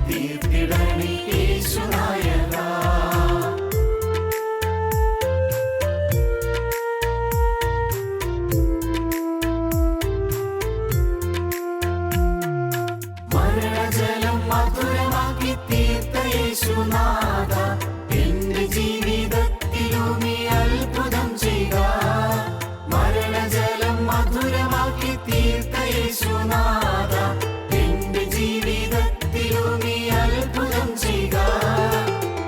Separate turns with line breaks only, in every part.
തീർത്തിടണേ യേശുനായക. മരണജലം മധുരമാക്കി തീർത്ത യേശുനാഥ, എന്റെ ജീവിതത്തിലും ഈ അത്ഭുതം ചെയ്യുക. മരണജലം മധുരമാക്കി തീർത്ത യേശുനാഥ, എന്റെ ജീവിതത്തിലും ഈ അത്ഭുതം ചെയ്യുക.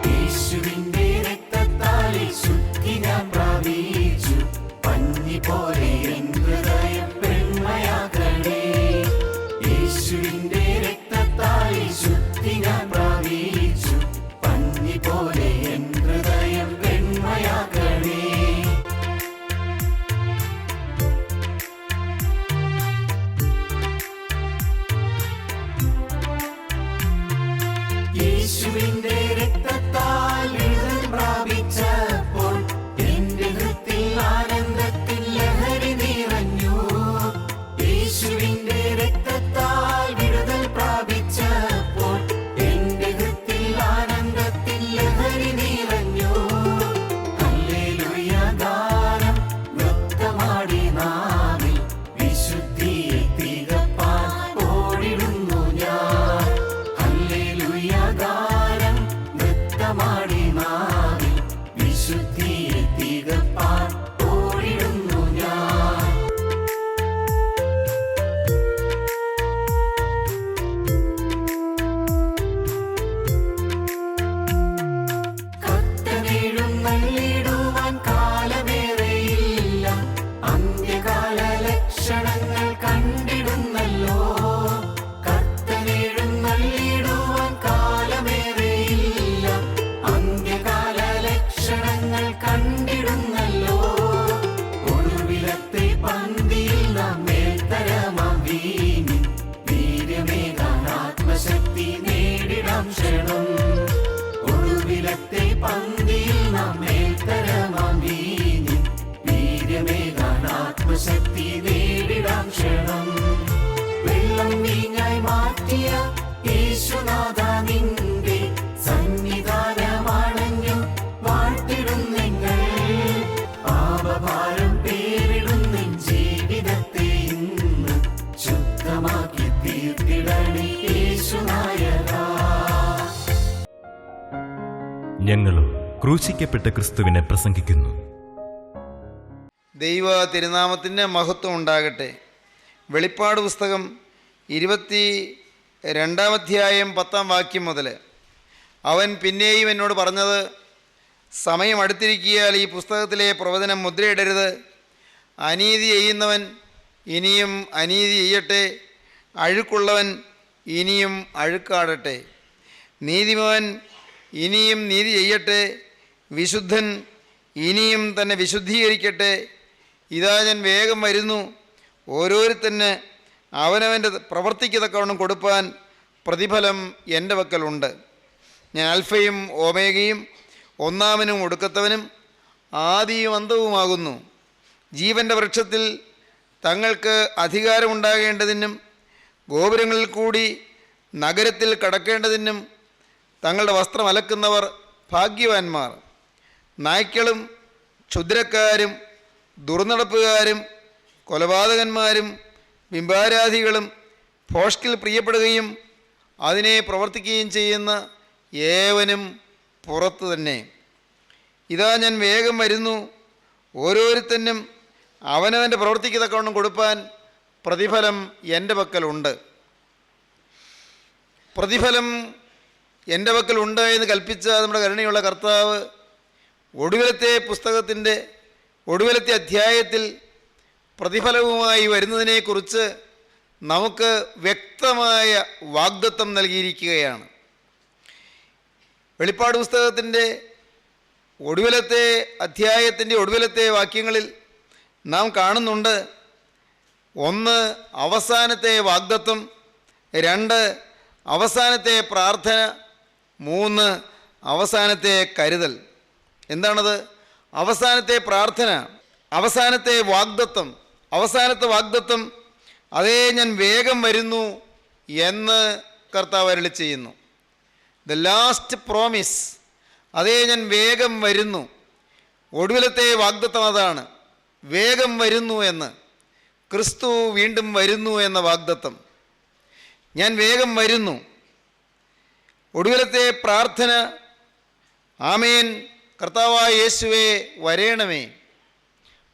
യേശുവിന്റെ രക്തത്താലെ ശുദ്ധി ഞാൻ പ്രാപിച്ചു, പഞ്ഞി പോലെ എൻ ഹൃദയം വെണ്മയാക്കണേ. യേശുവിന്റെ രക്തത്താലെ ശുദ്ധി ഞാൻ പ്രാപിച്ചു, പഞ്ഞി പോലെ എൻ ഹൃദയം വെണ്മയാക്കണേ. യേശുവിന്റെ രക്തത്താൽ വിടുതൽ പ്രാപിച്ചപ്പോൾ എന്റെ ഹൃത്തിൽ ആനന്ദത്തിൽ ലഹരി നിറഞ്ഞു. യേശുവിന്റെ രക്തത്താൽ വിടുതൽ പ്രാപിച്ചപ്പോൾ എന്റെ ഹൃത്തിൽ ആനന്ദത്തിൽ ലഹരി നിറഞ്ഞു. ഹല്ലേലൂയ ഗാനം നൃത്തമാടി നാവിൽ വിശുദ്ധിയെ തികപ്പാൻ ഓടിടുന്നു ഞാൻ. ഹല്ലേലൂയ ഗാനം നൃത്തമാടി നാവിൽ വിശുദ്ധിയെ തികപ്പാൻ ഓടിടുന്നു ഞാൻ. കർത്തനെഴുന്നള്ളിടുവാൻ കാലമേറെയില്ല, അന്ത്യകാല ലക്ഷണങ്ങൾ കണ്ടിടുന്നല്ലോ. കർത്തനെഴുന്നള്ളിടുവാൻ കാലമേറെയില്ല, അന്ത്യകാല ലക്ഷണങ്ങൾ കണ്ടിടുന്നല്ലോ. ഒടുവിലത്തെ പന്തിയിൽ നാം മേൽത്തരമാം വീഞ്ഞിൻ വീര്യമേകാൻ ആത്മശക്തി നേടിടാം ക്ഷണം. ഒടുവിലത്തെ പന്തിയിൽ നാം മേൽത്തരമാം വീഞ്ഞിൻ വീര്യമേകാൻ ആത്മശക്തി നേടിടാം ക്ഷണം. വെള്ളം വീഞ്ഞായി മാറ്റിയ യേശുനാഥ, നിന്റെ സന്നിധാനമാണഞ്ഞു വാഴ്ത്തിടും നിങ്ങൾ. പാപഭാരം പേരിടുന്ന ജീവിതത്തെ ഇന്ന് ശുദ്ധമാക്കി തീർത്തിടണേ യേശുനായക.
ഞങ്ങളും ക്രൂശിക്കപ്പെട്ട ക്രിസ്തുവിനെ പ്രസംഗിക്കുന്നു.
ദൈവ തിരുനാമത്തിൻ്റെ മഹത്വം ഉണ്ടാകട്ടെ. വെളിപ്പാട് പുസ്തകം 22-ാം അധ്യായം 10-ാം വാക്യം മുതൽ അവൻ പിന്നെയും എന്നോട് പറഞ്ഞത്, സമയം അടുത്തിരിക്കിയാൽ ഈ പുസ്തകത്തിലെ പ്രവചനം മുദ്രയിടരുത്. അനീതി ചെയ്യുന്നവൻ ഇനിയും അനീതി ചെയ്യട്ടെ, അഴുക്കുള്ളവൻ ഇനിയും അഴുക്കാടട്ടെ. നീതിമാൻ ഇനിയും നീതി ചെയ്യട്ടെ, വിശുദ്ധൻ ഇനിയും തന്നെ വിശുദ്ധീകരിക്കട്ടെ. ഇതാ ഞാൻ വേഗം വരുന്നു, ഓരോരുത്തന് അവനവൻ്റെ പ്രവർത്തിക്ക് തക്കവണ്ണം കൊടുപ്പാൻ പ്രതിഫലം എൻ്റെ പക്കലുണ്ട്. ഞാൻ അൽഫയും ഓമേഗയും, ഒന്നാമനും ഒടുക്കത്തവനും, ആദിയും അന്തവുമാകുന്നു. ജീവൻ്റെ വൃക്ഷത്തിൽ തങ്ങൾക്ക് അധികാരമുണ്ടാകേണ്ടതിനും ഗോപുരങ്ങളിൽ കൂടി നഗരത്തിൽ കടക്കേണ്ടതിനും തങ്ങളുടെ വസ്ത്രം അലക്കുന്നവർ ഭാഗ്യവാന്മാർ. നായ്ക്കളും ക്ഷുദ്രക്കാരും ദുർനടപ്പുകാരും കൊലപാതകന്മാരും ബിംബാരാധികളും ഭോഷ്കിൽ പ്രിയപ്പെടുകയും അതിനെ പ്രവർത്തിക്കുകയും ചെയ്യുന്ന ഏവനും പുറത്തു തന്നെ. ഇതാ ഞാൻ വേഗം വരുന്നു, ഓരോരുത്തനും അവനവൻ്റെ പ്രവർത്തിക്ക് തക്കവണ്ണം കൊടുപ്പാൻ പ്രതിഫലം എൻ്റെ പക്കലുണ്ട്. പ്രതിഫലം എൻ്റെ പക്കലുണ്ട് എന്ന് കൽപ്പിച്ച നമ്മുടെ കരുണയുള്ള കർത്താവ് ഒടുവിലത്തെ അധ്യായത്തിൽ പ്രതിഫലവുമായി വരുന്നതിനെക്കുറിച്ച് നമുക്ക് വ്യക്തമായ വാഗ്ദത്തം നൽകിയിരിക്കുകയാണ്. വെളിപ്പാട് പുസ്തകത്തിൻ്റെ ഒടുവിലത്തെ അധ്യായത്തിൻ്റെ ഒടുവിലത്തെ വാക്യങ്ങളിൽ നാം കാണുന്നുണ്ട്, 1 അവസാനത്തെ വാഗ്ദത്തം, 2 അവസാനത്തെ പ്രാർത്ഥന, 3 അവസാനത്തെ കരുതൽ. എന്താണത്? അവസാനത്തെ പ്രാർത്ഥന, അവസാനത്തെ വാഗ്ദത്തം. അവസാനത്തെ വാഗ്ദത്തം, അതേ ഞാൻ വേഗം വരുന്നു എന്ന് കർത്താവ് അരുളി ചെയ്യുന്നു. ദ ലാസ്റ്റ് പ്രോമിസ്, അതേ ഞാൻ വേഗം വരുന്നു. ഒടുവിലത്തെ വാഗ്ദത്തം അതാണ്, വേഗം വരുന്നു എന്ന്. ക്രിസ്തു വീണ്ടും വരുന്നു എന്ന വാഗ്ദത്തം. ഞാൻ വേഗം വരുന്നു. ഒടുവിലത്തെ പ്രാർത്ഥന, ആമേൻ കർത്താവായ യേശുവേ വരേണമേ.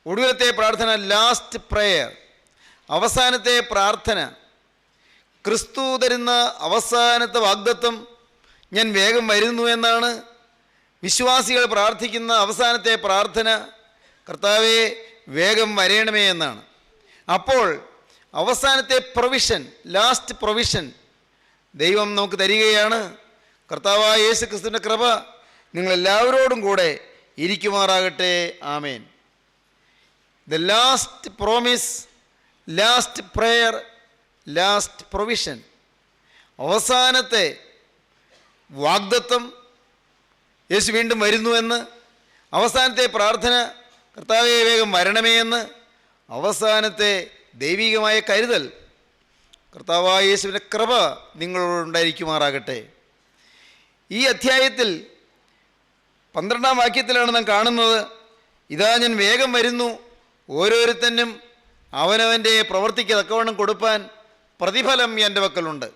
ഒടുവിലത്തെ പ്രാർത്ഥന, ലാസ്റ്റ് പ്രേയർ, അവസാനത്തെ പ്രാർത്ഥന. ക്രിസ്തു തരുന്ന അവസാനത്തെ വാഗ്ദത്തം ഞാൻ വേഗം വരുന്നു എന്നാണ്. വിശ്വാസികൾ പ്രാർത്ഥിക്കുന്ന അവസാനത്തെ പ്രാർത്ഥന, കർത്താവേ വേഗം വരേണമേ എന്നാണ്. അപ്പോൾ അവസാനത്തെ പ്രൊവിഷൻ, ലാസ്റ്റ് പ്രൊവിഷൻ ദൈവം നമുക്ക് തരികയാണ്. കർത്താവായ യേശു ക്രിസ്തുവിൻ്റെ കൃപ നിങ്ങളെല്ലാവരോടും കൂടെ ഇരിക്കുമാറാകട്ടെ. ആമേൻ. The last promise, last prayer, last provision. അവസാനത്തെ വാഗ്ദത്തം യേശു വീണ്ടും വരുന്നുവെന്ന്. അവസാനത്തെ പ്രാർത്ഥന, കർത്താവേ വേഗം വരണമേ എന്ന്. അവസാനത്തെ ദൈവികമായ കരുതൽ, കർത്താവായ യേശുവിൻ്റെ കൃപ നിങ്ങളോടുണ്ടായിരിക്കുമാറാകട്ടെ. ഈ അധ്യായത്തിൽ 12-ാം വാക്യത്തിലാണ് നാം കാണുന്നത്, ഇതാ ഞാൻ വേഗം വരുന്നു, ഓരോരുത്തനും അവനവൻ്റെ പ്രവൃത്തിക്ക് തക്കവണ്ണം കൊടുപ്പാൻ പ്രതിഫലം എൻ്റെ പക്കലുണ്ട്.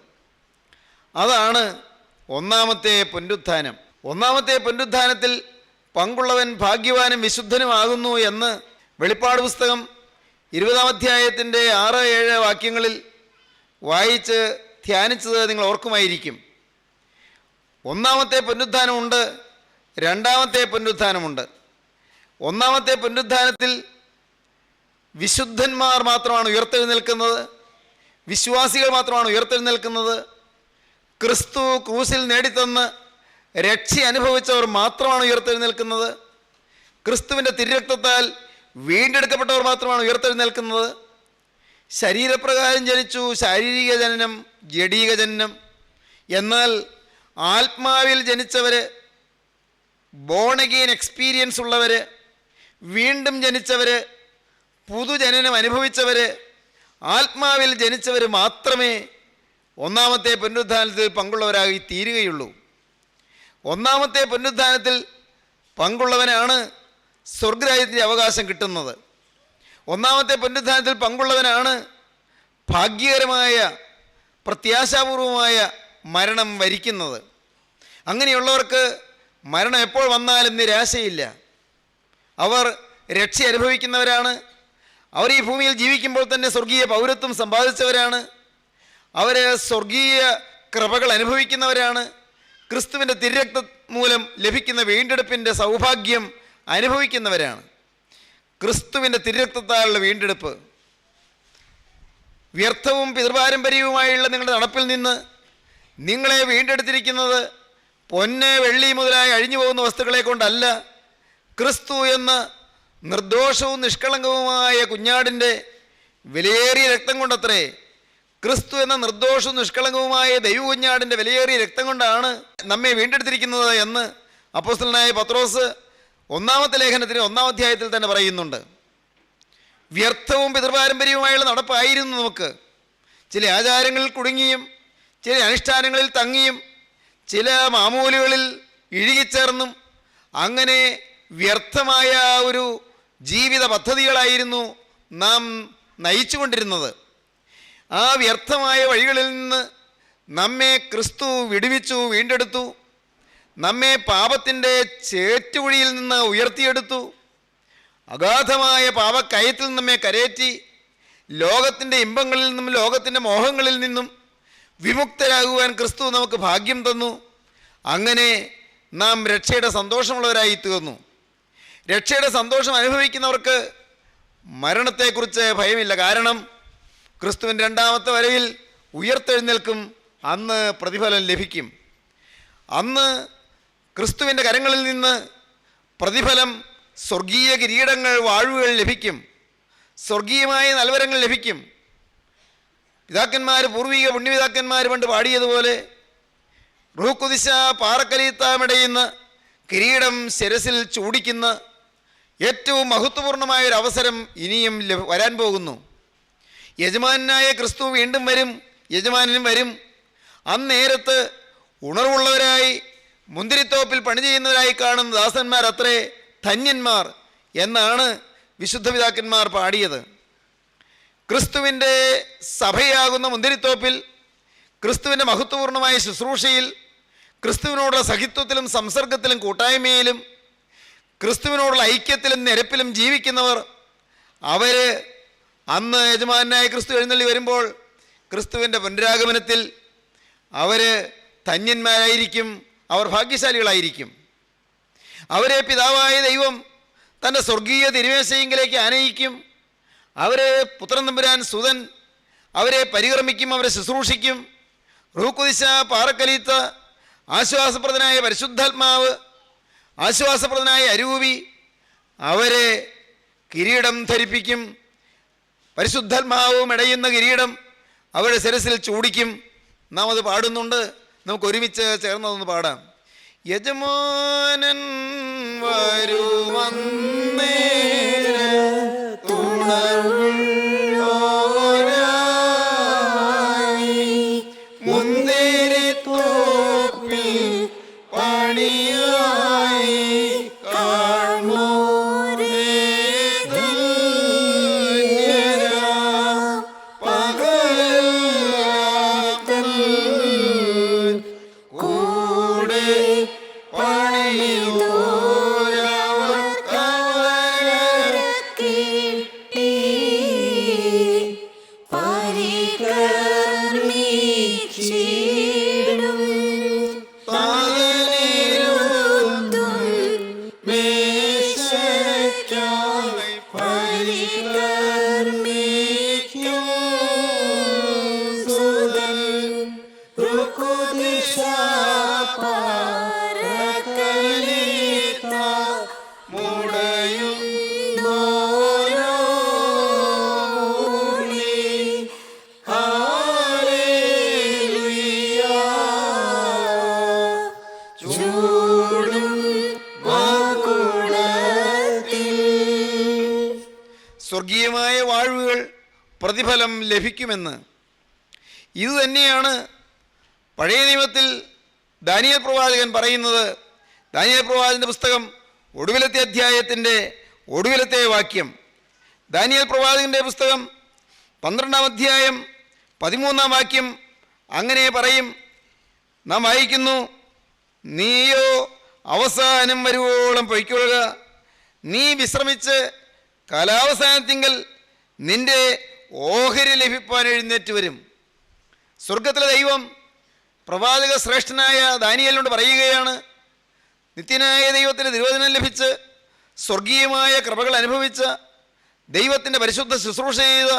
അതാണ് ഒന്നാമത്തെ പുനരുത്ഥാനം. ഒന്നാമത്തെ പുനരുത്ഥാനത്തിൽ പങ്കുള്ളവൻ ഭാഗ്യവാനും വിശുദ്ധനുമാകുന്നു എന്ന് വെളിപ്പാട് പുസ്തകം 20-ാം അധ്യായത്തിൻ്റെ 6-7 വാക്യങ്ങളിൽ വായിച്ച് ധ്യാനിച്ചത് നിങ്ങൾ ഓർക്കുമായിരിക്കും. ഒന്നാമത്തെ പുനരുത്ഥാനമുണ്ട്, രണ്ടാമത്തെ പുനരുത്ഥാനമുണ്ട്. ഒന്നാമത്തെ പുനരുത്ഥാനത്തിൽ വിശുദ്ധന്മാർ മാത്രമാണ് ഉയർത്തെഴുന്നേൽക്കുന്നത്, വിശ്വാസികൾ മാത്രമാണ് ഉയർത്തെഴുന്നേൽക്കുന്നത്. ക്രിസ്തു ക്രൂസിൽ നേടിത്തന്ന് രക്ഷ അനുഭവിച്ചവർ മാത്രമാണ് ഉയർത്തെഴുന്നേൽക്കുന്നത്. ക്രിസ്തുവിൻ്റെ തിരുരക്തത്താൽ വീണ്ടെടുക്കപ്പെട്ടവർ മാത്രമാണ് ഉയർത്തെഴുന്നേൽക്കുന്നത്. ശരീരപ്രകാരം ജനിച്ചു, ശാരീരിക ജനനം, ജഡീക ജനനം. എന്നാൽ ആത്മാവിൽ ജനിച്ചവർ, ബോൺ അഗെയിൻ എക്സ്പീരിയൻസ് ഉള്ളവർ, വീണ്ടും ജനിച്ചവർ, പുതുജനനം അനുഭവിച്ചവർ, ആത്മാവിൽ ജനിച്ചവർ മാത്രമേ ഒന്നാമത്തെ പുനരുത്ഥാനത്തിൽ പങ്കുള്ളവരായി തീരുകയുള്ളൂ. ഒന്നാമത്തെ പുനരുത്ഥാനത്തിൽ പങ്കുള്ളവനാണ് സ്വർഗ്ഗരാജ്യത്തിൻ്റെ അവകാശം കിട്ടുന്നത്. ഒന്നാമത്തെ പുനരുത്ഥാനത്തിൽ പങ്കുള്ളവനാണ് ഭാഗ്യകരമായ പ്രത്യാശാപൂർവമായ മരണം വരിക്കുന്നത്. അങ്ങനെയുള്ളവർക്ക് മരണം എപ്പോൾ വന്നാലും നിരാശയില്ല. അവർ രക്ഷ അനുഭവിക്കുന്നവരാണ്. അവർ ഈ ഭൂമിയിൽ ജീവിക്കുമ്പോൾ തന്നെ സ്വർഗീയ പൗരത്വം സമ്പാദിച്ചവരാണ്. അവർ സ്വർഗീയ കൃപകൾ അനുഭവിക്കുന്നവരാണ്. ക്രിസ്തുവിൻ്റെ തിരുരക്തം മൂലം ലഭിക്കുന്ന വീണ്ടെടുപ്പിൻ്റെ സൗഭാഗ്യം അനുഭവിക്കുന്നവരാണ്. ക്രിസ്തുവിൻ്റെ തിരുരക്തത്താലുള്ള വീണ്ടെടുപ്പ്, വ്യർത്ഥവും പിതൃപാരമ്പര്യവുമായുള്ള നിങ്ങളുടെ നടപ്പിൽ നിന്ന് നിങ്ങളെ വീണ്ടെടുത്തിരിക്കുന്നത് പൊന്ന് വെള്ളി മുതലായി അഴിഞ്ഞു പോകുന്ന വസ്തുക്കളെ കൊണ്ടല്ല, ക്രിസ്തു എന്ന നിർദോഷവും നിഷ്കളങ്കവുമായ കുഞ്ഞാടിൻ്റെ വിലയേറിയ രക്തം കൊണ്ടത്രേ. ക്രിസ്തു എന്ന നിർദോഷവും നിഷ്കളങ്കവുമായ ദൈവകുഞ്ഞാടിൻ്റെ വിലയേറിയ രക്തം കൊണ്ടാണ് നമ്മെ വീണ്ടെടുത്തിരിക്കുന്നത് എന്ന് അപ്പോസ്തലനായ പത്രോസ് 1-ാമത്തെ ലേഖനത്തിന് 1-ാം അധ്യായത്തിൽ തന്നെ പറയുന്നുണ്ട്. വ്യർത്ഥവും പിതൃപാരമ്പര്യവുമായുള്ള നടപ്പായിരുന്നു നമുക്ക്. ചില ആചാരങ്ങളിൽ കുടുങ്ങിയും ചില അനുഷ്ഠാനങ്ങളിൽ തങ്ങിയും ചില മാമൂലുകളിൽ ഇഴുകിച്ചേർന്നും അങ്ങനെ വ്യർത്ഥമായ ഒരു ജീവിത പദ്ധതികളായിരുന്നു നാം നയിച്ചുകൊണ്ടിരുന്നത്. ആ വ്യർത്ഥമായ വഴികളിൽ നിന്ന് നമ്മെ ക്രിസ്തു വിടുവിച്ചു, വീണ്ടെടുത്തു. നമ്മെ പാപത്തിൻ്റെ ചേറ്റുകുഴിയിൽ നിന്ന് ഉയർത്തിയെടുത്തു. അഗാധമായ പാപക്കയത്തിൽ നമ്മെ കരയേറ്റി ലോകത്തിൻ്റെ ഇമ്പങ്ങളിൽ നിന്നും ലോകത്തിൻ്റെ മോഹങ്ങളിൽ നിന്നും വിമുക്തരാകുവാൻ ക്രിസ്തു നമുക്ക് ഭാഗ്യം തന്നു. അങ്ങനെ നാം രക്ഷയുടെ സന്തോഷമുള്ളവരായി തീർന്നു. രക്ഷയുടെ സന്തോഷം അനുഭവിക്കുന്നവർക്ക് മരണത്തെക്കുറിച്ച് ഭയമില്ല. കാരണം ക്രിസ്തുവിൻ്റെ 2-ാമത്തെ വരവിൽ ഉയർത്തെഴുന്നേൽക്കും. അന്ന് പ്രതിഫലം ലഭിക്കും. അന്ന് ക്രിസ്തുവിൻ്റെ കരങ്ങളിൽ നിന്ന് പ്രതിഫലം, സ്വർഗീയ കിരീടങ്ങൾ, വാഴ്വുകൾ ലഭിക്കും. സ്വർഗീയമായ നൽവരങ്ങൾ ലഭിക്കും. പിതാക്കന്മാർ, പൂർവിക പുണ്യപിതാക്കന്മാർ പണ്ട് പാടിയതുപോലെ റൂഹ് ഖുദ്ദീസ പാറക്കലീത്താമിടയുന്ന കിരീടം ശിരസിൽ ചൂടിക്കുന്ന ഏറ്റവും മഹത്വപൂർണമായൊരു അവസരം ഇനിയും വരാൻ പോകുന്നു. യജമാനായ ക്രിസ്തു വീണ്ടും വരും, യജമാനനും വരും. അന്നേരത്ത് ഉണർവുള്ളവരായി മുന്തിരിത്തോപ്പിൽ പണി ചെയ്യുന്നവരായി കാണുന്ന ദാസന്മാർ അത്രേ ധന്യന്മാർ എന്നാണ് വിശുദ്ധ പിതാക്കന്മാർ പാടിയത്. ക്രിസ്തുവിൻ്റെ സഭയാകുന്ന മുന്തിരിത്തോപ്പിൽ ക്രിസ്തുവിൻ്റെ മഹത്വപൂർണ്ണമായ ശുശ്രൂഷയിൽ ക്രിസ്തുവിനോടുള്ള സഹിത്വത്തിലും സംസർഗത്തിലും കൂട്ടായ്മയിലും ക്രിസ്തുവിനോടുള്ള ഐക്യത്തിലും നിരപ്പിലും ജീവിക്കുന്നവർ, അവർ അന്ന് യജമാനായ ക്രിസ്തു എഴുന്നള്ളി വരുമ്പോൾ ക്രിസ്തുവിൻ്റെ പുനരാഗമനത്തിൽ അവർ ധന്യന്മാരായിരിക്കും, അവർ ഭാഗ്യശാലികളായിരിക്കും. അവരെ പിതാവായ ദൈവം തൻ്റെ സ്വർഗീയ തിരുമേശയിലേക്ക് ആനയിക്കും. അവരെ പുത്രൻ തമ്പുരാൻ സുതൻ അവരെ പരിക്രമിക്കും, അവരെ ശുശ്രൂഷിക്കും. റൂഹുക്കുദിശ, പാറക്കലീത്ത, ആശ്വാസപ്രദനായ പരിശുദ്ധാത്മാവ്, ആശ്വാസപ്രദനായ അരൂപി അവരെ കിരീടം ധരിപ്പിക്കും. പരിശുദ്ധാത്മാവും ഇടയുന്ന കിരീടം അവരുടെ ശിരസിൽ ചൂടിക്കും. നാം അത് പാടുന്നുണ്ട്. നമുക്ക് ഒരുമിച്ച് ചേർന്നതൊന്ന് പാടാം. യജമാനൻ സ്വർഗീയമായ വാഴ്വുകൾ പ്രതിഫലം ലഭിക്കുമെന്ന്. ഇതുതന്നെയാണ് പഴയ നിയമത്തിൽ ദാനിയേൽ പ്രവാചകൻ പറയുന്നത്. ദാനിയേൽ പ്രവാചകൻ്റെ പുസ്തകം ഒടുവിലത്തെ അധ്യായത്തിൻ്റെ ഒടുവിലത്തെ വാക്യം. ദാനിയേൽ പ്രവാചകൻ്റെ പുസ്തകം 12-ാം അധ്യായം 13-ാം വാക്യം അങ്ങനെ പറയും. നാം വായിക്കുന്നു, നീയോ അവസാനം വരുവോളം പൊയ്ക്കൊള്ളുക, നീ വിശ്രമിച്ച് കാലാവസാനത്തിങ്കൽ നിന്റെ ഓഹരി ലഭിപ്പാൻ എഴുന്നേറ്റ് വരും. സ്വർഗത്തിലെ ദൈവം പ്രവാചക ശ്രേഷ്ഠനായ ദാനിയേലിനോട് പറയുകയാണ്, നിത്യനായ ദൈവത്തിൻ്റെ തിരുവചനം ലഭിച്ച് സ്വർഗീയമായ കൃപകൾ അനുഭവിച്ച ദൈവത്തിൻ്റെ പരിശുദ്ധ ശുശ്രൂഷ ചെയ്ത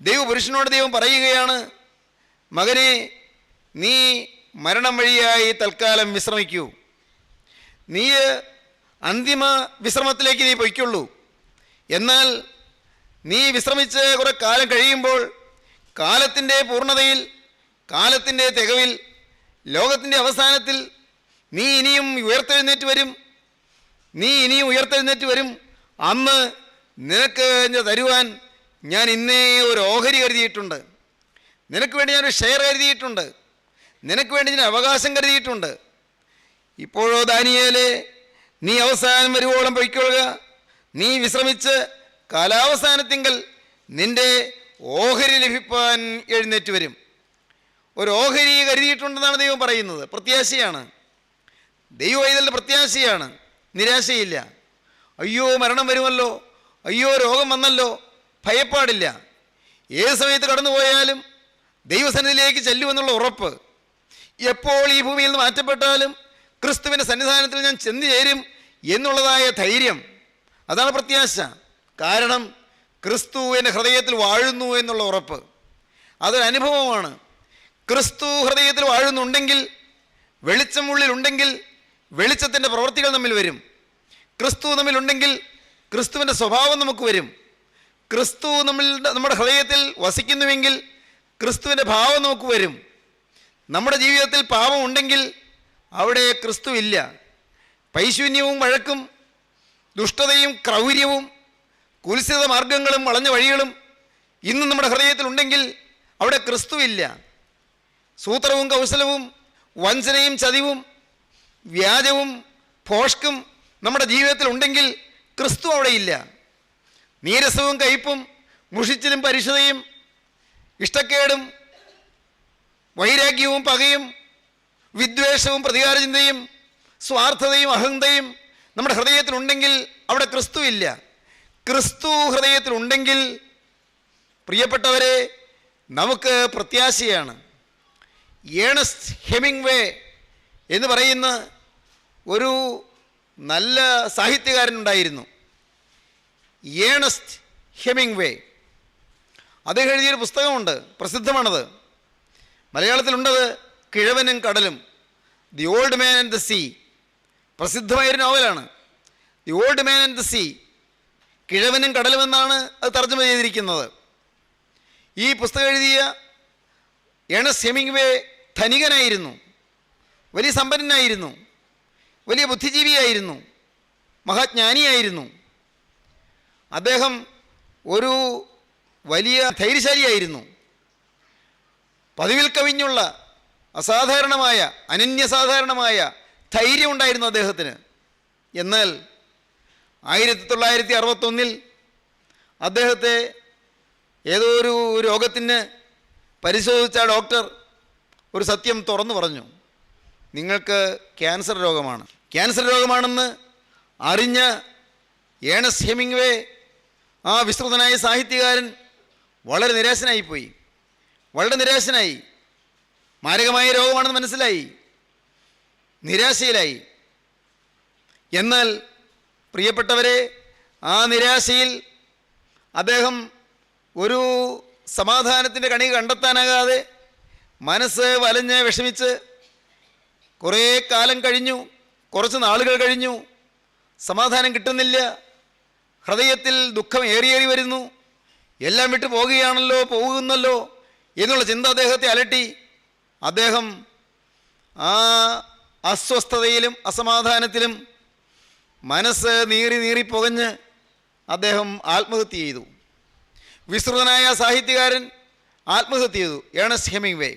ദൈവപുരുഷനോട് ദൈവം പറയുകയാണ്, മകനെ, നീ മരണം വഴിയായി തൽക്കാലം വിശ്രമിക്കൂ. നീ അന്തിമ വിശ്രമത്തിലേക്ക് നീ പൊയ്ക്കൊള്ളൂ. എന്നാൽ നീ വിശ്രമിച്ച് കുറെ കാലം കഴിയുമ്പോൾ കാലത്തിൻ്റെ പൂർണ്ണതയിൽ, കാലത്തിൻ്റെ തികവിൽ, ലോകത്തിൻ്റെ അവസാനത്തിൽ നീ ഇനിയും ഉയർത്തെഴുന്നേറ്റ് വരും. അന്ന് നിനക്ക് തരുവാൻ ഞാൻ ഇന്നേ ഒരു ഓഹരി കരുതിയിട്ടുണ്ട്. നിനക്ക് വേണ്ടി ഞാനൊരു ഷെയർ കരുതിയിട്ടുണ്ട്. നിനക്ക് വേണ്ടി ഞാൻ അവകാശം കരുതിയിട്ടുണ്ട്. ഇപ്പോഴോ ദാനിയേലേ, നീ അവസാനം വരുവോളം പൊയ്ക്കൊള്ളുക, നീ വിശ്രമിച്ച് കാലാവസാനത്തിങ്കൽ നിന്റെ ഓഹരി ലഭിപ്പാൻ എഴുന്നേറ്റ് വരും. ഒരു ഓഹരി കരുതിയിട്ടുണ്ടെന്നാണ് ദൈവം പറയുന്നത്. പ്രത്യാശയാണ്, ദൈവവൈതലിൻ്റെ പ്രത്യാശയാണ്, നിരാശയില്ല. അയ്യോ മരണം വരുമല്ലോ, അയ്യോ രോഗം വന്നല്ലോ, ഭയപ്പാടില്ല. ഏത് സമയത്ത് കടന്നുപോയാലും ദൈവസന്നിധിയിലേക്ക് ചെല്ലുമെന്നുള്ള ഉറപ്പ്. എപ്പോൾ ഈ ഭൂമിയിൽ നിന്ന് മാറ്റപ്പെട്ടാലും ക്രിസ്തുവിൻ്റെ സന്നിധാനത്തിൽ ഞാൻ ചെന്നു ചേരും എന്നുള്ളതായ ധൈര്യം, അതാണ് പ്രത്യാശ. കാരണം ക്രിസ്തു എൻ്റെ ഹൃദയത്തിൽ വാഴുന്നു എന്നുള്ള ഉറപ്പ്, അതൊരനുഭവമാണ്. ക്രിസ്തു ഹൃദയത്തിൽ വാഴുന്നുണ്ടെങ്കിൽ, വെളിച്ചം ഉള്ളിലുണ്ടെങ്കിൽ വെളിച്ചത്തിൻ്റെ പ്രവൃത്തികൾ നമ്മിൽ വരും. ക്രിസ്തു നമ്മിലുണ്ടെങ്കിൽ ക്രിസ്തുവിൻ്റെ സ്വഭാവം നമുക്ക് വരും. ക്രിസ്തു നമ്മുടെ ഹൃദയത്തിൽ വസിക്കുന്നുവെങ്കിൽ ക്രിസ്തുവിൻ്റെ ഭാവം നമുക്ക് വരും. നമ്മുടെ ജീവിതത്തിൽ പാപം ഉണ്ടെങ്കിൽ അവിടെ ക്രിസ്തു ഇല്ല. പൈശൂന്യവും വഴക്കും ദുഷ്ടതയും ക്രൗര്യവും കുൽസിത മാർഗങ്ങളും വളഞ്ഞ വഴികളും ഇന്നും നമ്മുടെ ഹൃദയത്തിൽ ഉണ്ടെങ്കിൽ അവിടെ ക്രിസ്തു ഇല്ല. സൂത്രവും കൗശലവും വഞ്ചനയും ചതിവും വ്യാജവും ഭോഷ്കും നമ്മുടെ ജീവിതത്തിൽ ഉണ്ടെങ്കിൽ ക്രിസ്തു അവിടെയില്ല. നീരസവും കയ്പും മുഷിച്ചിലും പരിശുദ്ധയും ഇഷ്ടക്കേടും വൈരാഗ്യവും പകയും വിദ്വേഷവും പ്രതികാരചിന്തയും സ്വാർത്ഥതയും അഹന്തയും നമ്മുടെ ഹൃദയത്തിലുണ്ടെങ്കിൽ അവിടെ ക്രിസ്തു ഇല്ല. ക്രിസ്തു ഹൃദയത്തിലുണ്ടെങ്കിൽ പ്രിയപ്പെട്ടവരെ നമുക്ക് പ്രത്യാശയാണ്. ഏണസ്റ്റ് ഹെമിംഗ്വേ എന്ന് പറയുന്ന ഒരു നല്ല സാഹിത്യകാരനുണ്ടായിരുന്നു. Ernest Hemingway. അദ്ദേഹം എഴുതിയൊരു പുസ്തകമുണ്ട്, പ്രസിദ്ധമാണത്. മലയാളത്തിലുണ്ടത് കിഴവനും കടലും, the old man and the sea. പ്രസിദ്ധമായൊരു നോവലാണ് the old man and the sea. കിഴവനും കടലും എന്നാണ് അത് തർജ്ജമ ചെയ്തിരിക്കുന്നത്. ഈ പുസ്തകം എഴുതിയ ഏണസ്റ്റ് ഹെമിംഗ്വേ ധനികനായിരുന്നു, വലിയ സമ്പന്നനായിരുന്നു, വലിയ ബുദ്ധിജീവിയായിരുന്നു, മഹാജ്ഞാനിയായിരുന്നു. അദ്ദേഹം ഒരു വലിയ ധൈര്യശാലിയായിരുന്നു. പതിവിൽ കവിഞ്ഞുള്ള അസാധാരണമായ അനന്യസാധാരണമായ ധൈര്യം ഉണ്ടായിരുന്നു അദ്ദേഹത്തിന്. എന്നാൽ 1961 അദ്ദേഹത്തെ ഏതോ ഒരു രോഗത്തിന് പരിശോധിച്ച ഡോക്ടർ ഒരു സത്യം തുറന്നു പറഞ്ഞു. നിങ്ങൾക്ക് ക്യാൻസർ രോഗമാണ്. ക്യാൻസർ രോഗമാണെന്ന് അറിഞ്ഞ ഏണസ്റ്റ് ഹെമിംഗ്വേ, ആ വിസ്തൃതനായ സാഹിത്യകാരൻ, വളരെ നിരാശനായിപ്പോയി. വളരെ നിരാശനായി. മാരകമായ രോഗമാണെന്ന് മനസ്സിലായി, നിരാശയിലായി. എന്നാൽ പ്രിയപ്പെട്ടവരെ, ആ നിരാശയിൽ അദ്ദേഹം ഒരു സമാധാനത്തിൻ്റെ കണി കണ്ടെത്താനാകാതെ മനസ്സ് വലഞ്ഞ് വിഷമിച്ച് കുറേ കാലം കഴിഞ്ഞു, കുറച്ച് നാളുകൾ കഴിഞ്ഞു, സമാധാനം കിട്ടുന്നില്ല. ഹൃദയത്തിൽ ദുഃഖം ഏറിയേറി വരുന്നു. എല്ലാം വിട്ടു പോകുന്നല്ലോ എന്നുള്ള ചിന്ത അദ്ദേഹത്തെ അലട്ടി. അദ്ദേഹം ആ അസ്വസ്ഥതയിലും അസമാധാനത്തിലും മനസ്സ് നീറി പുകഞ്ഞ് അദ്ദേഹം ആത്മഹത്യ ചെയ്തു. വിസ്തൃതനായ സാഹിത്യകാരൻ ആത്മഹത്യ ചെയ്തു, ഏണസ്റ്റ് ഹെമിംഗ്വേ.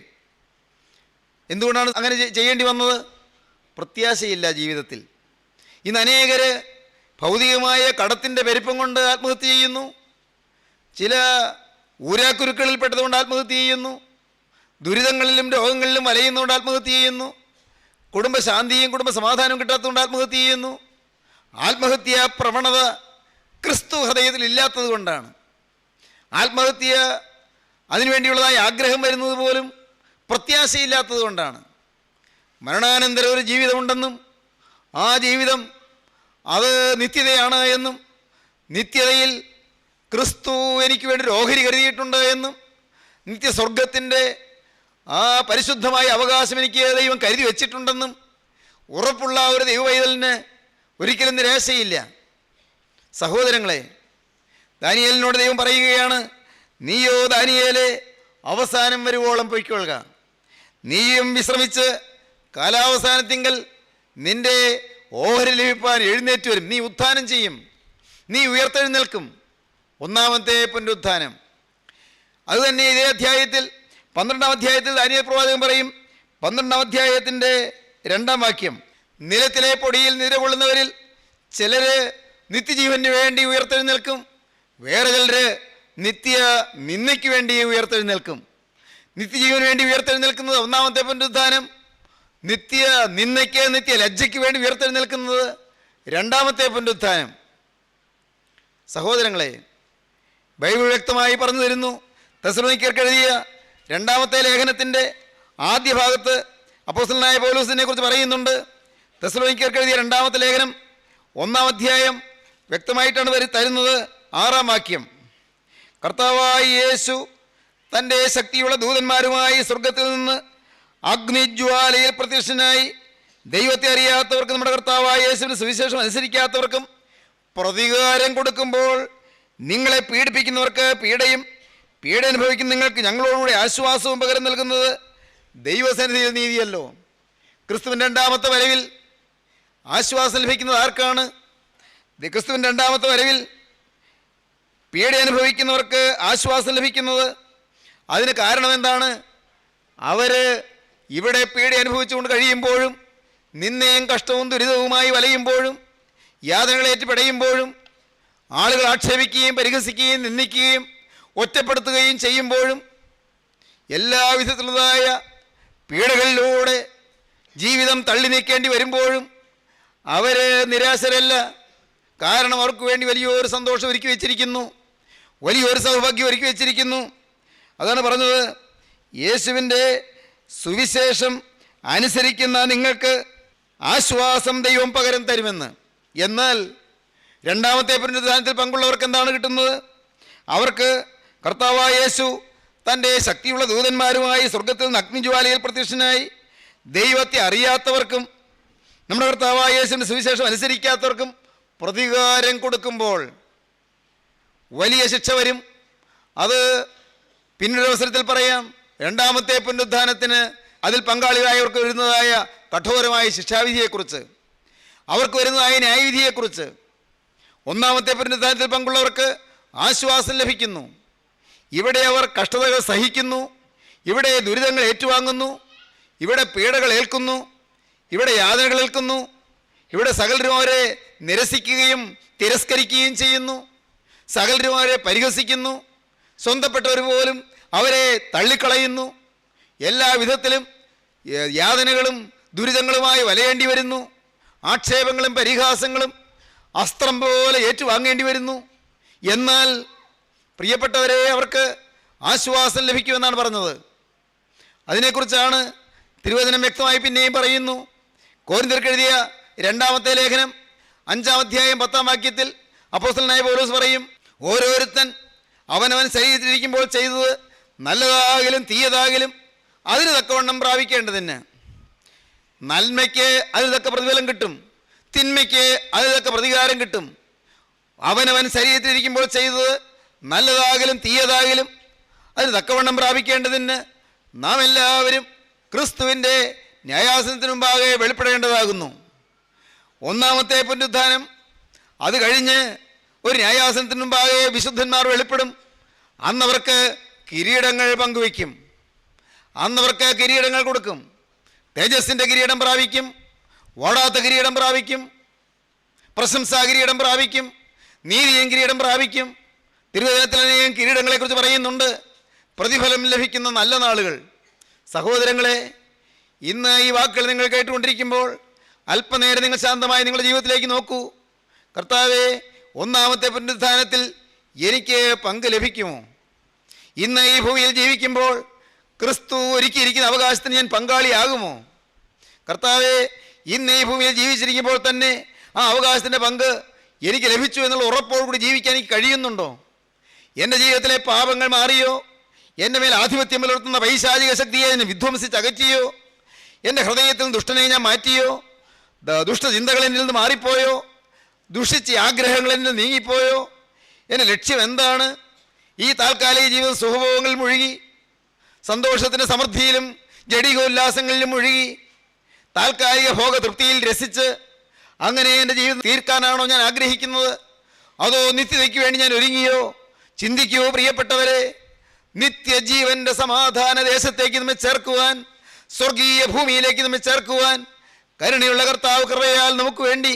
എന്തുകൊണ്ടാണ് അങ്ങനെ ചെയ്യേണ്ടി വന്നത്? പ്രത്യാശയില്ല ജീവിതത്തിൽ. ഇന്ന് അനേകർ ഭൗതികമായ കടത്തിൻ്റെ പെരുപ്പം കൊണ്ട് ആത്മഹത്യ ചെയ്യുന്നു. ചില ഊരാക്കുരുക്കളിൽ പെട്ടതുകൊണ്ട് ആത്മഹത്യ ചെയ്യുന്നു. ദുരിതങ്ങളിലും രോഗങ്ങളിലും വലയുന്നതുകൊണ്ട് ആത്മഹത്യ ചെയ്യുന്നു. കുടുംബശാന്തിയും കുടുംബ സമാധാനവും കിട്ടാത്തതുകൊണ്ട് ആത്മഹത്യ ചെയ്യുന്നു. ആത്മഹത്യ പ്രവണത ക്രിസ്തു ഹൃദയത്തിൽ ഇല്ലാത്തത് കൊണ്ടാണ്. ആത്മഹത്യ അതിനുവേണ്ടിയുള്ളതായ ആഗ്രഹം വരുന്നത് പോലും പ്രത്യാശയില്ലാത്തത് കൊണ്ടാണ്. മരണാനന്തരം ഒരു ജീവിതമുണ്ടെന്നും ആ ജീവിതം അത് നിത്യതയാണ് എന്നും നിത്യതയിൽ ക്രിസ്തു എനിക്ക് വേണ്ടി ഒരു ഓഹരി കരുതിയിട്ടുണ്ട് എന്നും നിത്യസ്വർഗത്തിൻ്റെ ആ പരിശുദ്ധമായ അവകാശം എനിക്ക് ദൈവം കരുതി വച്ചിട്ടുണ്ടെന്നും ഉറപ്പുള്ള ഒരു ദൈവവൈതലിന് ഒരിക്കലും നിരാശയില്ല. സഹോദരങ്ങളെ, ദാനിയേലിനോട് ദൈവം പറയുകയാണ്, നീയോ ദാനിയേലേ അവസാനം വരുവോളം പൊയ്ക്കൊള്ളുക. നീയും വിശ്രമിച്ച് കാലാവസാനത്തിങ്കൽ നിൻ്റെ ഓഹരി ലഭിപ്പാൻ എഴുന്നേറ്റ് വരും. നീ ഉത്ഥാനം ചെയ്യും, നീ ഉയർത്തെഴുന്നേൽക്കും. ഒന്നാമത്തെ പുനരുത്ഥാനം. അതുതന്നെ ഇതേ അധ്യായത്തിൽ 12-ാം അധ്യായത്തിൽ ദാനിയേൽ പ്രവാചകൻ പറയും, 12-ാം അധ്യായത്തിൻ്റെ 2-ാം വാക്യം, നിലത്തിലെ പൊടിയിൽ നിലകൊള്ളുന്നവരിൽ ചിലർ നിത്യജീവന് വേണ്ടി ഉയർത്തെഴുന്നേൽക്കും, വേറെ ചിലർ നിത്യ നിന്ദയ്ക്ക് വേണ്ടി ഉയർത്തെഴുന്നേൽക്കും. നിത്യജീവന് വേണ്ടി ഉയർത്തെഴുന്നേൽക്കുന്നത് ഒന്നാമത്തെ പുനരുത്ഥാനം, നിത്യ നിന്ദയ്ക്ക് നിത്യ ലജ്ജയ്ക്ക് വേണ്ടി ഉയർത്തെഴുന്നേൽക്കുന്നത് രണ്ടാമത്തെ പുനരുത്ഥാനം. സഹോദരങ്ങളെ, ബൈബിൾ വ്യക്തമായി പറഞ്ഞു തരുന്നു. തെസ്സലോനിക്കർക്ക് എഴുതിയ 2-ാമത്തെ ലേഖനത്തിൻ്റെ ആദ്യ ഭാഗത്ത് അപ്പോസ്തലനായ പൗലോസിനെ കുറിച്ച് പറയുന്നുണ്ട്. തെസ്സലോനിക്കർക്ക് എഴുതിയ 2-ാമത്തെ ലേഖനം 1-ാം അധ്യായം വ്യക്തമായിട്ടാണ് തരുന്നത്. 6-ാം വാക്യം, കർത്താവായ യേശു തൻ്റെ ശക്തിയുള്ള ദൂതന്മാരുമായി സ്വർഗത്തിൽ നിന്ന് അഗ്നിജ്വാലയിൽ പ്രത്യക്ഷനായി ദൈവത്തെ അറിയാത്തവർക്കും നമ്മുടെ കർത്താവായ യേശുവിൻ്റെ സുവിശേഷം അനുസരിക്കാത്തവർക്കും പ്രതികാരം കൊടുക്കുമ്പോൾ നിങ്ങളെ പീഡിപ്പിക്കുന്നവർക്ക് പീഡയും പീഡ അനുഭവിക്കുന്ന നിങ്ങൾക്ക് ഞങ്ങളോടുകൂടി ആശ്വാസവും പകരം നൽകുന്നത് ദൈവസന്നിധിയിൽ നീതിയല്ലോ. ക്രിസ്തുവിൻ്റെ 2-ാമത്തെ വരവിൽ ആശ്വാസം ലഭിക്കുന്നത് ആർക്കാണ്? ക്രിസ്തുവിൻ്റെ 2-ാമത്തെ വരവിൽ പീഡ അനുഭവിക്കുന്നവർക്ക് ആശ്വാസം ലഭിക്കുന്നത്. അതിന് കാരണം എന്താണ്? അവർ ഇവിടെ പീഡ അനുഭവിച്ചുകൊണ്ട് കഴിയുമ്പോഴും, നിന്നയും കഷ്ടവും ദുരിതവുമായി വലയുമ്പോഴും, യാതനകളേറ്റ് പിടയുമ്പോഴും, ആളുകൾ ആക്ഷേപിക്കുകയും പരിഹസിക്കുകയും നിന്ദിക്കുകയും ഒറ്റപ്പെടുത്തുകയും ചെയ്യുമ്പോഴും, എല്ലാവിധത്തിലുള്ളതായ പീഡകളിലൂടെ ജീവിതം തള്ളി നീക്കേണ്ടി വരുമ്പോഴും അവർ നിരാശരല്ല. കാരണം അവർക്ക് വേണ്ടി വലിയൊരു സന്തോഷം ഒരുക്കി വെച്ചിരിക്കുന്നു, വലിയൊരു സൗഭാഗ്യം ഒരുക്കി വെച്ചിരിക്കുന്നു. അതാണ് പറഞ്ഞത്, യേശുവിൻ്റെ സുവിശേഷം അനുസരിക്കുന്ന നിങ്ങൾക്ക് ആശ്വാസം ദൈവം പകരം തരുമെന്ന്. എന്നാൽ രണ്ടാമത്തെ പുനരുദ്ധാനത്തിൽ പങ്കുള്ളവർക്ക് എന്താണ് കിട്ടുന്നത്? അവർക്ക് കർത്താവായ യേശു തൻ്റെ ശക്തിയുള്ള ദൂതന്മാരുമായി സ്വർഗത്തിൽ നിന്ന് അഗ്നിജ്വാലയിൽ പ്രത്യക്ഷനായി ദൈവത്തെ അറിയാത്തവർക്കും നമ്മുടെ കർത്താവായ യേശുവിൻ്റെ സുവിശേഷം അനുസരിക്കാത്തവർക്കും പ്രതികാരം കൊടുക്കുമ്പോൾ വലിയ ശിക്ഷ വരും. അത് പിന്നൊരവസരത്തിൽ പറയാം. രണ്ടാമത്തെ പുനരുദ്ധാനത്തിന് അതിൽ പങ്കാളികളായവർക്ക് വരുന്നതായ കഠോരമായ ശിക്ഷാവിധിയെക്കുറിച്ച്, അവർക്ക് വരുന്നതായ ന്യായവിധിയെക്കുറിച്ച്. ഒന്നാമത്തെ പുനരുദ്ധാനത്തിൽ പങ്കുള്ളവർക്ക് ആശ്വാസം ലഭിക്കുന്നു. ഇവിടെ അവർ കഷ്ടതകൾ സഹിക്കുന്നു, ഇവിടെ ദുരിതങ്ങൾ ഏറ്റുവാങ്ങുന്നു, ഇവിടെ പീഡകൾ ഏൽക്കുന്നു, ഇവിടെ യാതനകൾ ഏൽക്കുന്നു, ഇവിടെ സകലരും അവരെ നിരസിക്കുകയും തിരസ്കരിക്കുകയും ചെയ്യുന്നു, സകലരും അവരെ പരിഹസിക്കുന്നു, സ്വന്തപ്പെട്ടവർ പോലും അവരെ തള്ളിക്കളയുന്നു. എല്ലാ വിധത്തിലും യാതനകളും ദുരിതങ്ങളുമായി വലയേണ്ടി വരുന്നു. ആക്ഷേപങ്ങളും പരിഹാസങ്ങളും അസ്ത്രം പോലെ ഏറ്റുവാങ്ങേണ്ടി വരുന്നു. എന്നാൽ പ്രിയപ്പെട്ടവരെ, അവർക്ക് ആശ്വാസം ലഭിക്കുമെന്നാണ് പറഞ്ഞത്. അതിനെക്കുറിച്ചാണ് തിരുവചനം വ്യക്തമായി പിന്നെയും പറയുന്നു. കൊരിന്ത്യർക്ക് എഴുതിയ രണ്ടാമത്തെ ലേഖനം 5-ാം അധ്യായം 10-ാം വാക്യത്തിൽ അപ്പോസ്തലനായ പൗലോസ് പറയും, ഓരോരുത്തൻ അവനവൻ ശരീരത്തിലിരിക്കുമ്പോൾ ചെയ്തത് നല്ലതാകിലും തീയതാകിലും അതിന് തക്കവണ്ണം പ്രാപിക്കേണ്ടതിന്. നന്മയ്ക്ക് അതിന് തക്ക പ്രതിഫലം കിട്ടും, തിന്മയ്ക്ക് അതിന് തക്ക പ്രതികാരം കിട്ടും. അവനവൻ ശരീരത്തിലിരിക്കുമ്പോൾ ചെയ്തത് നല്ലതാകിലും തീയതാകിലും അതിന് തക്കവണ്ണം പ്രാപിക്കേണ്ടതിന് നാം എല്ലാവരും ക്രിസ്തുവിൻ്റെ ന്യായാസനത്തിന് മുമ്പാകെ വെളിപ്പെടേണ്ടതാകുന്നു. ഒന്നാമത്തെ പുനരുദ്ധാനം അത് കഴിഞ്ഞ് ഒരു ന്യായാസനത്തിന് മുമ്പാകെ വിശുദ്ധന്മാർ വെളിപ്പെടും. അന്നവർക്ക് കിരീടങ്ങൾ പങ്കുവയ്ക്കും, അന്നവർക്ക് കിരീടങ്ങൾ കൊടുക്കും. തേജസ്സിൻ്റെ കിരീടം പ്രാപിക്കും, ഓടാത്ത കിരീടം പ്രാപിക്കും, പ്രശംസാ കിരീടം പ്രാപിക്കും, നീതിയും കിരീടം പ്രാപിക്കും. തിരുവചനത്തിൽ അനേകം കിരീടങ്ങളെക്കുറിച്ച് പറയുന്നുണ്ട്. പ്രതിഫലം ലഭിക്കുന്ന നല്ല നാളുകൾ. സഹോദരങ്ങളെ, ഇന്ന് ഈ വാക്കുകൾ നിങ്ങൾ കേട്ടുകൊണ്ടിരിക്കുമ്പോൾ അല്പനേരം നിങ്ങൾ ശാന്തമായി നിങ്ങളുടെ ജീവിതത്തിലേക്ക് നോക്കൂ. കർത്താവേ, ഒന്നാമത്തെ പുനരുദ്ധാനത്തിൽ എനിക്ക് പങ്ക് ലഭിക്കുമോ? ഇന്ന് ഈ ഭൂമിയിൽ ജീവിക്കുമ്പോൾ ക്രിസ്തു ഒരുക്കിയിരിക്കുന്ന അവകാശത്തിന് ഞാൻ പങ്കാളിയാകുമോ? കർത്താവേ, ഇന്ന് ഈ ഭൂമിയിൽ ജീവിച്ചിരിക്കുമ്പോൾ തന്നെ ആ അവകാശത്തിൻ്റെ പങ്ക് എനിക്ക് ലഭിച്ചു എന്നുള്ള ഉറപ്പോടുകൂടി ജീവിക്കാൻ എനിക്ക് കഴിയുന്നുണ്ടോ? എൻ്റെ ജീവിതത്തിലെ പാപങ്ങൾ മാറിയോ? എൻ്റെ മേൽ ആധിപത്യം പുലർത്തുന്ന പൈശാചിക ശക്തിയെ എന്നെ വിധ്വംസിച്ച് അകറ്റിയോ? എൻ്റെ ഹൃദയത്തിൽ നിന്ന് ദുഷ്ടനെ ഞാൻ മാറ്റിയോ? ദുഷ്ടചിന്തകൾ എന്നിൽ നിന്ന് മാറിപ്പോയോ? ദുഷിച്ച ആഗ്രഹങ്ങൾ എന്നിൽ നിന്ന് നീങ്ങിപ്പോയോ? എൻ്റെ ലക്ഷ്യം എന്താണ്? ഈ താൽക്കാലിക ജീവിതം സുഖഭോഗങ്ങളിൽ മുഴുകി, സന്തോഷത്തിൻ്റെ സമൃദ്ധിയിലും ജഡികോല്ലാസങ്ങളിലും മുഴുകി, താൽക്കാലിക ഭോഗതൃപ്തിയിൽ രസിച്ച് അങ്ങനെ എൻ്റെ ജീവിതം തീർക്കാനാണോ ഞാൻ ആഗ്രഹിക്കുന്നത്? അതോ നിത്യതയ്ക്ക് വേണ്ടി ഞാൻ ഒരുങ്ങിയോ? ചിന്തിക്കുവോ പ്രിയപ്പെട്ടവരെ, നിത്യജീവൻ്റെ സമാധാന ദേശത്തേക്ക് നമ്മെ ചേർക്കുവാൻ, സ്വർഗീയ ഭൂമിയിലേക്ക് നമ്മെ ചേർക്കുവാൻ കരുണയുള്ള കർത്താവ് കൃപയാൽ നമുക്ക് വേണ്ടി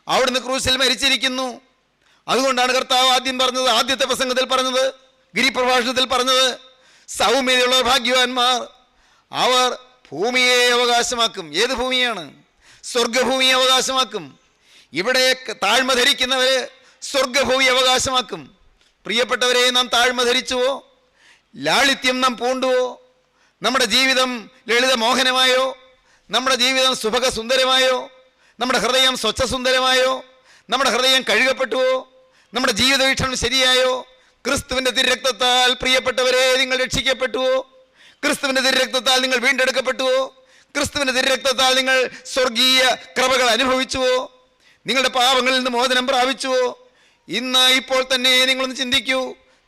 അവിടുന്ന് ക്രൂശിൽ മരിച്ചിരിക്കുന്നു. അതുകൊണ്ടാണ് കർത്താവ് ആദ്യം പറഞ്ഞത്, ആദ്യത്തെ പ്രസംഗത്തിൽ പറഞ്ഞത്, ഗിരിപ്രഭാഷണത്തിൽ പറഞ്ഞത്, സൗമ്യതയുള്ള ഭാഗ്യവാന്മാർ, അവർ ഭൂമിയെ അവകാശമാക്കും. ഏത് ഭൂമിയാണ്? സ്വർഗഭൂമിയെ അവകാശമാക്കും. ഇവിടെ താഴ്മ ധരിക്കുന്നവർ സ്വർഗഭൂമി അവകാശമാക്കും. പ്രിയപ്പെട്ടവരെ, നാം താഴ്മ ധരിച്ചുവോ? ലാളിത്യം നാം പൂണ്ടുവോ? നമ്മുടെ ജീവിതം ലളിതമോഹനമായോ? നമ്മുടെ ജീവിതം സുഭഗസുന്ദരമായോ? നമ്മുടെ ഹൃദയം സ്വച്ഛസുന്ദരമായോ? നമ്മുടെ ഹൃദയം കഴുകപ്പെട്ടുവോ? നമ്മുടെ ജീവിത വീക്ഷണം ശരിയായോ? ക്രിസ്തുവിൻ്റെ തിരുരക്തത്താൽ പ്രിയപ്പെട്ടവരെ നിങ്ങൾ രക്ഷിക്കപ്പെട്ടുവോ? ക്രിസ്തുവിൻ്റെ തിരുരക്തത്താൽ നിങ്ങൾ വീണ്ടെടുക്കപ്പെട്ടുവോ? ക്രിസ്തുവിൻ്റെ തിരുരക്തത്താൽ നിങ്ങൾ സ്വർഗീയ കൃപകൾ അനുഭവിച്ചുവോ? നിങ്ങളുടെ പാപങ്ങളിൽ നിന്ന് മോചനം പ്രാപിച്ചുവോ? ഇന്ന് ഇപ്പോൾ തന്നെ നിങ്ങളൊന്ന് ചിന്തിക്കൂ.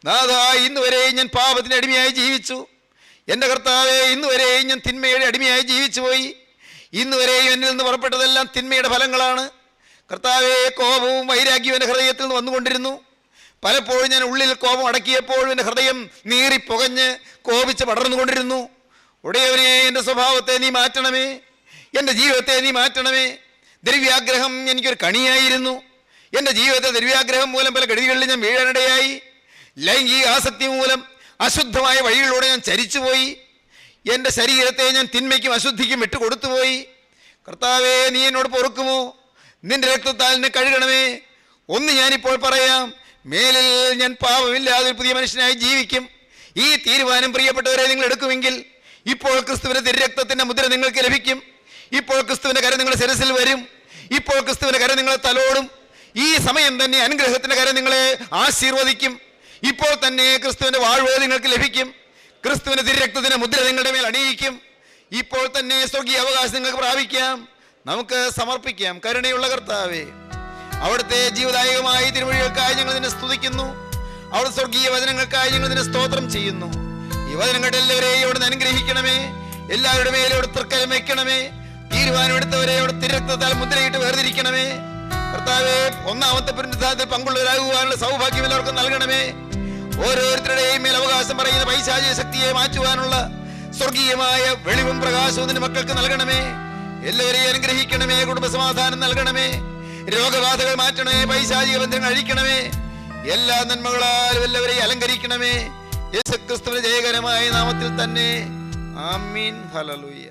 നാഥാ, ഇന്നുവരെയും ഞാൻ പാപത്തിന് അടിമയായി ജീവിച്ചു. എൻ്റെ കർത്താവേ, ഇന്നുവരെയും ഞാൻ തിന്മയുടെ അടിമയായി ജീവിച്ചു പോയി. ഇന്നുവരെയും എന്നിൽ നിന്ന് പുറപ്പെട്ടതെല്ലാം തിന്മയുടെ ഫലങ്ങളാണ്. കർത്താവേ, കോപവും വൈരാഗ്യവും എൻ്റെ ഹൃദയത്തിൽ നിന്ന് വന്നുകൊണ്ടിരുന്നു. പലപ്പോഴും ഞാൻ ഉള്ളിൽ കോപം അടക്കിയപ്പോഴും എൻ്റെ ഹൃദയം നീറി പുകഞ്ഞ് കോപിച്ച് പടർന്നുകൊണ്ടിരുന്നു. ഉടയവനെ, എൻ്റെ സ്വഭാവത്തെ നീ മാറ്റണമേ, എൻ്റെ ജീവിതത്തെ നീ മാറ്റണമേ. ദ്രവ്യാഗ്രഹം എനിക്കൊരു കണിയായിരുന്നു. എൻ്റെ ജീവിതത്തെ ദ്രവ്യാഗ്രഹം മൂലം പല ഗതികളിൽ ഞാൻ വീഴാനിടയായി. ലൈംഗിക ആസക്തി മൂലം അശുദ്ധമായ വഴികളിലൂടെ ഞാൻ ചരിച്ചുപോയി. എൻ്റെ ശരീരത്തെ ഞാൻ തിന്മയ്ക്കും അശുദ്ധിക്കും വിട്ടുകൊടുത്തുപോയി. കർത്താവേ, നീ എന്നോട് പൊറുക്കുമോ? നിന്റെ രക്തത്താൽ എന്നെ കഴുകണമേ. ഒന്ന് ഞാനിപ്പോൾ പറയാം, മേലിൽ ഞാൻ പാപമില്ലാതെ ഒരു പുതിയ മനുഷ്യനായി ജീവിക്കും. ഈ തീരുമാനം പ്രിയപ്പെട്ടവരെ നിങ്ങൾ എടുക്കുമെങ്കിൽ ഇപ്പോൾ ക്രിസ്തുവിന്റെ തിരുരക്തത്തിന്റെ മുദ്ര നിങ്ങൾക്ക് ലഭിക്കും. ഇപ്പോൾ ക്രിസ്തുവിന്റെ കരം നിങ്ങളുടെ ശിരസിൽ വരും. ഇപ്പോൾ ക്രിസ്തുവിന്റെ കരം നിങ്ങളെ തലോടും. ഈ സമയം തന്നെ അനുഗ്രഹത്തിന്റെ കരം നിങ്ങളെ ആശീർവദിക്കും. ഇപ്പോൾ തന്നെ ക്രിസ്തുവിന്റെ വാഴ്വ് നിങ്ങൾക്ക് ലഭിക്കും. ക്രിസ്തുവിന്റെ തിരുരക്തത്തിന്റെ മുദ്ര നിങ്ങളുടെ മേൽ അണിയിക്കും. ഇപ്പോൾ തന്നെ സ്വർഗീയ അവകാശം നിങ്ങൾക്ക് പ്രാപിക്കാം. നമുക്ക് സമർപ്പിക്കാം. കരുണയുള്ള കർത്താവേ, അവിടുത്തെ ജീവദായകമായ തിരുവഴികൾക്കായി ഞങ്ങൾ നിന്നെ സ്തുതിക്കുന്നു. അവിടുത്തെ സ്വർഗീയ വചനങ്ങൾക്കായി ഞങ്ങൾ നിന്നെ സ്തോത്രം ചെയ്യുന്നു. ഈ വചനങ്ങളുടെ എല്ലാവരെയും അവിടെ അനുഗ്രഹിക്കണമേ. എല്ലാവരുടെ മേലും അവിടെ തൃക്കരം വയ്ക്കണമേ. തീരുമാനമെടുത്തവരെ അവിടെ തിരുരക്തത്താൽ മുദ്രയിട്ട് വേർതിരിക്കണമേ. കർത്താവേ, ഒന്നാമത്തെ പുനരുദ്ധാനത്തിൽ പങ്കുള്ളവരാകുവാനുള്ള സൗഭാഗ്യം എല്ലാവർക്കും നൽകണമേ. ഓരോരുത്തരുടെയും മേൽ അവകാശം പറയുന്ന പൈശാചിക ശക്തിയെ മാറ്റുവാനുള്ള സ്വർഗീയമായ വെളിവും പ്രകാശവും നിന്റെ മക്കൾക്ക് നൽകണമേ. എല്ലാവരെയും അനുഗ്രഹിക്കണമേ. കുടുംബസമാധാനം നൽകണമേ. രോഗബാധകൾ മാറ്റണമേ. പൈശാചിക ബന്ധങ്ങൾ അഴിക്കണമേ. എല്ലാ നന്മകളാലും എല്ലാവരെയും അലങ്കരിക്കണമേ. യേശുക്രിസ്തുവിന്റെ ജയകരമായ നാമത്തിൽ തന്നെ. ആമീൻ. ഹല്ലേലൂയ.